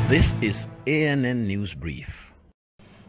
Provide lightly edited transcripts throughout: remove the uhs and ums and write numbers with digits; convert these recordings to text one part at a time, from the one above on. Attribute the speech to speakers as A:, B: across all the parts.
A: This is ANN News Brief.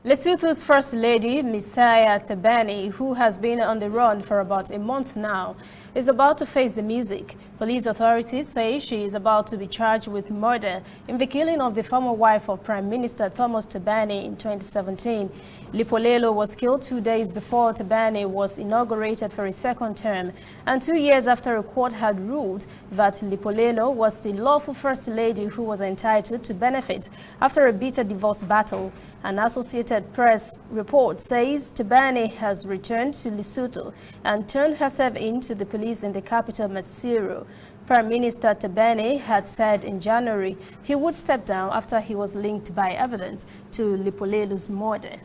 B: Lesotho's First Lady, Messiah Tabane, who has been on the run for about a month now, is about to face the music. Police authorities say she is about to be charged with murder in the killing of the former wife of Prime Minister Thomas Tabane in 2017. Lipolelo was killed 2 days before Tabane was inaugurated for a second term, and 2 years after a court had ruled that Lipolelo was the lawful First Lady who was entitled to benefit after a bitter divorce battle. An Associated Press report says Tabane has returned to Lesotho and turned herself in to the police in the capital, Maseru. Prime Minister Tabane had said in January he would step down after he was linked by evidence to Lipolelo's murder.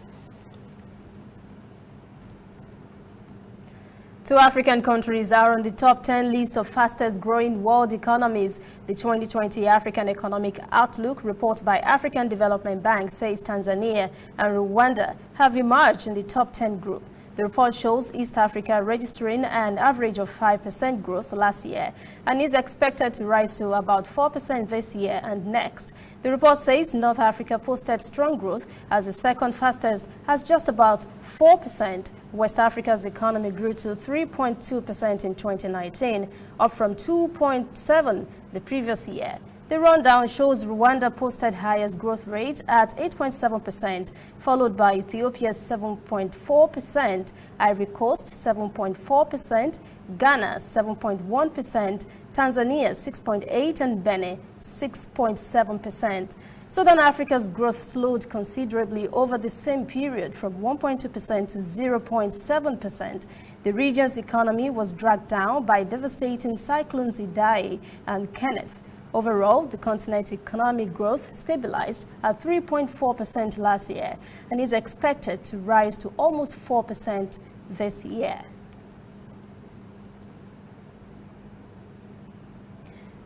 B: Two African countries are on the top 10 list of fastest growing world economies. The 2020 African Economic Outlook report by African Development Bank says Tanzania and Rwanda have emerged in the top 10 group. The report shows East Africa registering an average of 5% growth last year and is expected to rise to about 4% this year and next. The report says North Africa posted strong growth as the second fastest has just about 4%. West Africa's economy grew to 3.2% in 2019, up from 2.7% the previous year. The rundown shows Rwanda posted highest growth rate at 8.7%, followed by Ethiopia's 7.4%, Ivory Coast 7.4%, Ghana 7.1%, Tanzania 6.8%, and Benin 6.7%. Southern Africa's growth slowed considerably over the same period from 1.2% to 0.7%. The region's economy was dragged down by devastating cyclones Idai and Kenneth. Overall, the continent's economic growth stabilized at 3.4% last year and is expected to rise to almost 4% this year.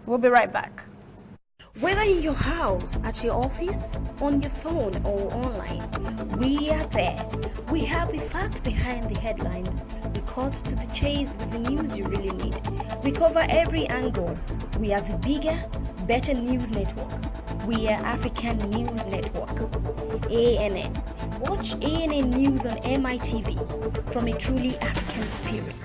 B: We'll be right back.
C: Whether in your house, at your office, on your phone or online, we are there. We have the facts behind the headlines. We cut to the chase with the news you really need. We cover every angle. We are the bigger, better news network. We are African News Network. ANN. Watch ANN News on MITV from a truly African spirit.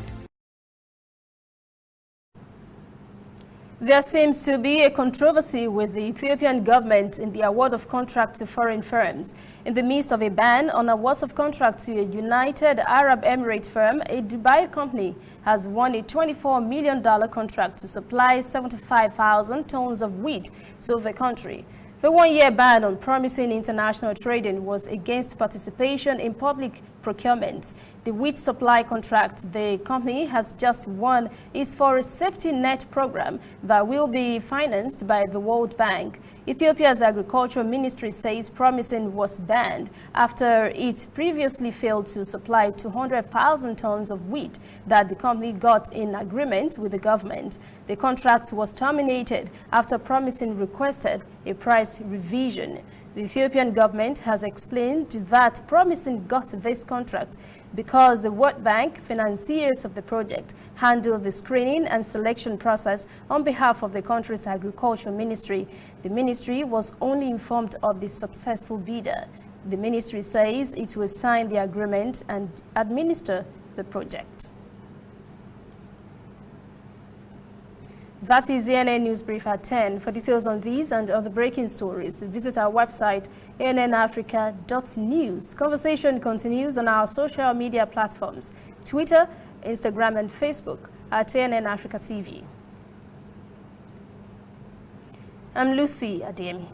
B: There seems to be a controversy with the Ethiopian government in the award of contract to foreign firms. In the midst of a ban on awards of contract to a United Arab Emirates firm, a Dubai company has won a $24 million contract to supply 75,000 tons of wheat to the country. The one-year ban on promising international trading was against participation in public procurement. The wheat supply contract the company has just won is for a safety net program that will be financed by the World Bank. Ethiopia's agriculture ministry says promising was banned after it previously failed to supply 200,000 tons of wheat that the company got in agreement with the government. The contract was terminated after promising requested a price revision. The Ethiopian government has explained that promising got this contract because the World Bank, financiers of the project, handled the screening and selection process on behalf of the country's agriculture ministry. The ministry was only informed of the successful bidder. The ministry says it will sign the agreement and administer the project. That is the ANN News Brief at 10. For details on these and other breaking stories, visit our website, annafrica.news. Conversation continues on our social media platforms, Twitter, Instagram, and Facebook at ANN Africa TV. I'm Lucy Ademi.